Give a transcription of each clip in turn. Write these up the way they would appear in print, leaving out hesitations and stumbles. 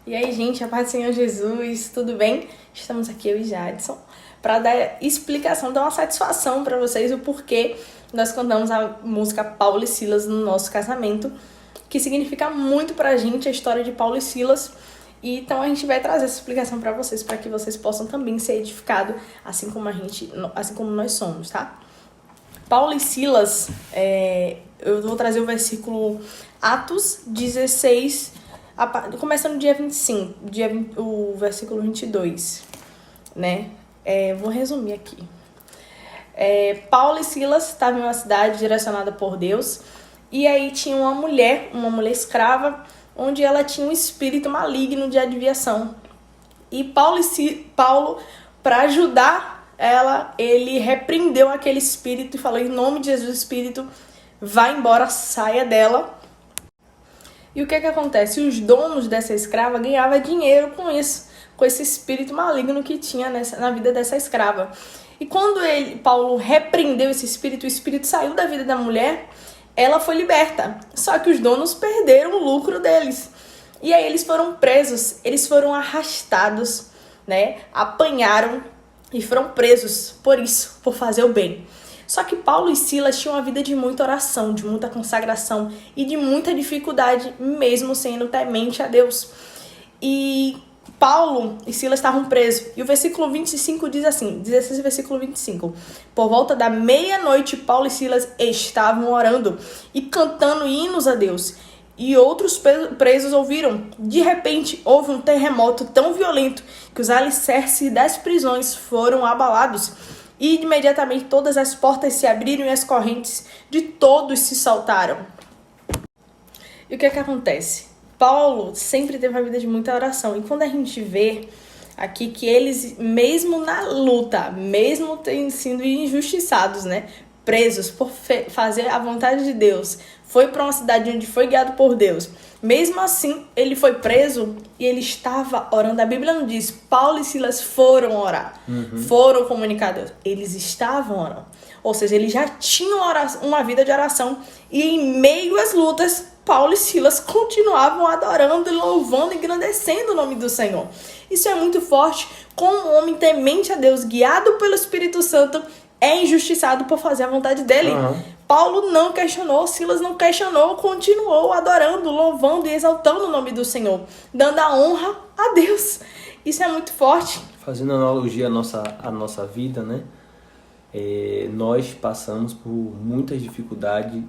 E aí, gente, a paz do Senhor Jesus, tudo bem? Estamos aqui, eu e Jadson, para dar explicação, dar uma satisfação para vocês o porquê nós cantamos a música Paulo e Silas no nosso casamento, que significa muito pra gente a história de Paulo e Silas. E então a gente vai trazer essa explicação para vocês, para que vocês possam também ser edificados, assim como nós somos, tá? Paulo e Silas, eu vou trazer o versículo Atos 16, começando no dia 25, o versículo 22, né? Vou resumir aqui. Paulo e Silas estavam em uma cidade direcionada por Deus, e aí tinha uma mulher escrava, onde ela tinha um espírito maligno de adivinhação. E Paulo, para ajudar ela, ele repreendeu aquele espírito e falou: em nome de Jesus, espírito, vai embora, saia dela. E o que acontece? Os donos dessa escrava ganhavam dinheiro com isso, com esse espírito maligno que tinha na vida dessa escrava. E quando Paulo repreendeu esse espírito, o espírito saiu da vida da mulher, ela foi liberta. Só que os donos perderam o lucro deles. E aí eles foram presos, eles foram arrastados, né? Apanharam e foram presos por isso, por fazer o bem. Só que Paulo e Silas tinham uma vida de muita oração, de muita consagração e de muita dificuldade, mesmo sendo temente a Deus. E Paulo e Silas estavam presos. E o versículo 25 diz assim, 16 versículo 25. Por volta da meia-noite, Paulo e Silas estavam orando e cantando hinos a Deus. E outros presos ouviram. De repente, houve um terremoto tão violento que os alicerces das prisões foram abalados. E imediatamente todas as portas se abriram e as correntes de todos se soltaram. E o que acontece? Paulo sempre teve uma vida de muita oração. E quando a gente vê aqui que eles, mesmo na luta, mesmo tendo sido injustiçados, né, presos por fazer a vontade de Deus, foi para uma cidade onde foi guiado por Deus. Mesmo assim, ele foi preso e ele estava orando. A Bíblia não diz, Paulo e Silas foram orar, foram comunicar a Deus. Eles estavam orando. Ou seja, eles já tinham uma vida de oração. E em meio às lutas, Paulo e Silas continuavam adorando, louvando e engrandecendo o nome do Senhor. Isso é muito forte. Como um homem temente a Deus, guiado pelo Espírito Santo, é injustiçado por fazer a vontade dele. Paulo não questionou, Silas não questionou, continuou adorando, louvando e exaltando o nome do Senhor, dando a honra a Deus. Isso é muito forte. Fazendo analogia à nossa vida, né? Nós passamos por muitas dificuldades.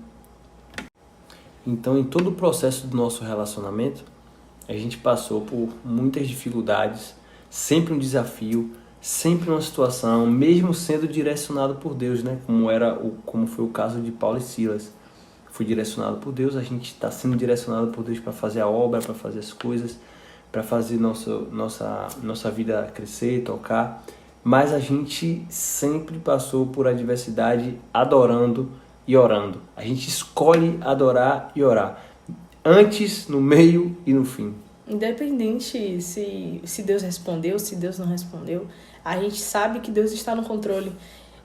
Então, em todo o processo do nosso relacionamento, a gente passou por muitas dificuldades, sempre um desafio, sempre uma situação, mesmo sendo direcionado por Deus, né? Como foi o caso de Paulo e Silas. Foi direcionado por Deus, a gente está sendo direcionado por Deus para fazer a obra, para fazer as coisas, para fazer nossa vida crescer, tocar. Mas a gente sempre passou por adversidade adorando e orando. A gente escolhe adorar e orar, antes, no meio e no fim. Independente se Deus respondeu, se Deus não respondeu, a gente sabe que Deus está no controle.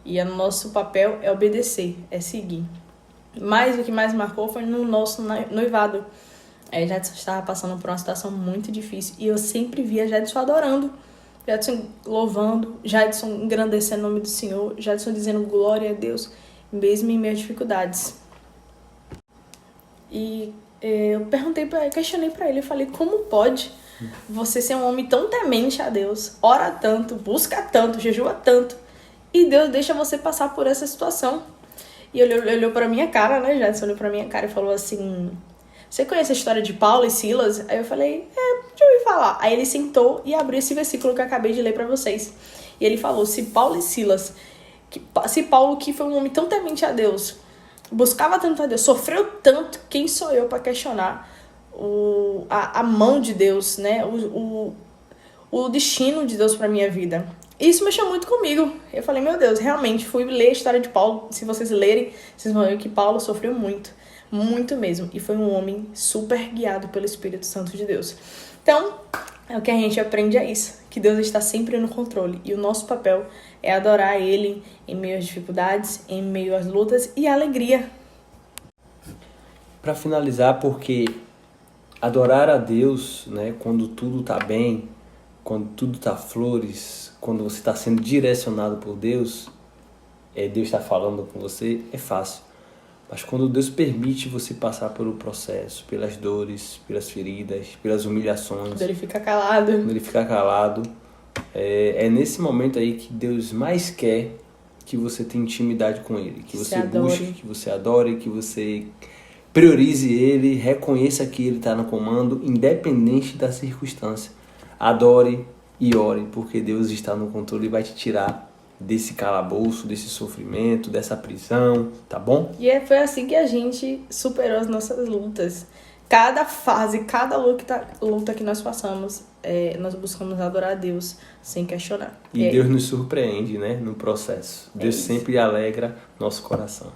E o nosso papel é obedecer, é seguir. Mas o que mais marcou foi no nosso noivado. Jadson estava passando por uma situação muito difícil. E eu sempre via Jadson adorando, Jadson louvando, Jadson engrandecendo o nome do Senhor, Jadson dizendo glória a Deus, mesmo em meio a dificuldades. E eu questionei pra ele, eu falei, como pode você ser um homem tão temente a Deus, ora tanto, busca tanto, jejua tanto, e Deus deixa você passar por essa situação? E ele olhou pra minha cara, né, Jadson olhou pra minha cara e falou assim, você conhece a história de Paulo e Silas? Aí eu falei, deixa eu ouvir falar. Aí ele sentou e abriu esse versículo que eu acabei de ler pra vocês. E ele falou, se Paulo, que foi um homem tão temente a Deus, buscava tanto a Deus, sofreu tanto, quem sou eu para questionar a mão de Deus, né? O destino de Deus para minha vida? Isso mexeu muito comigo. Eu falei, meu Deus, realmente, fui ler a história de Paulo. Se vocês lerem, vocês vão ver que Paulo sofreu muito, muito mesmo. E foi um homem super guiado pelo Espírito Santo de Deus. Então, o que a gente aprende é isso, que Deus está sempre no controle. E o nosso papel é adorar Ele em meio às dificuldades, em meio às lutas e alegria. Para finalizar, porque adorar a Deus, né, quando tudo está bem, quando tudo está flores, quando você está sendo direcionado por Deus, Deus está falando com você, é fácil. Mas quando Deus permite você passar pelo processo, pelas dores, pelas feridas, pelas humilhações, Quando ele fica calado. quando ele fica calado, é nesse momento aí que Deus mais quer que você tenha intimidade com Ele, que você busque, que você adore, que você priorize Ele, reconheça que Ele está no comando, independente da circunstância. Adore e ore, porque Deus está no controle e vai te tirar desse calabouço, desse sofrimento, dessa prisão, tá bom? E foi assim que a gente superou as nossas lutas. Cada fase, cada luta que nós passamos, nós buscamos adorar a Deus sem questionar. E Deus nos surpreende, né, no processo. Deus sempre alegra nosso coração.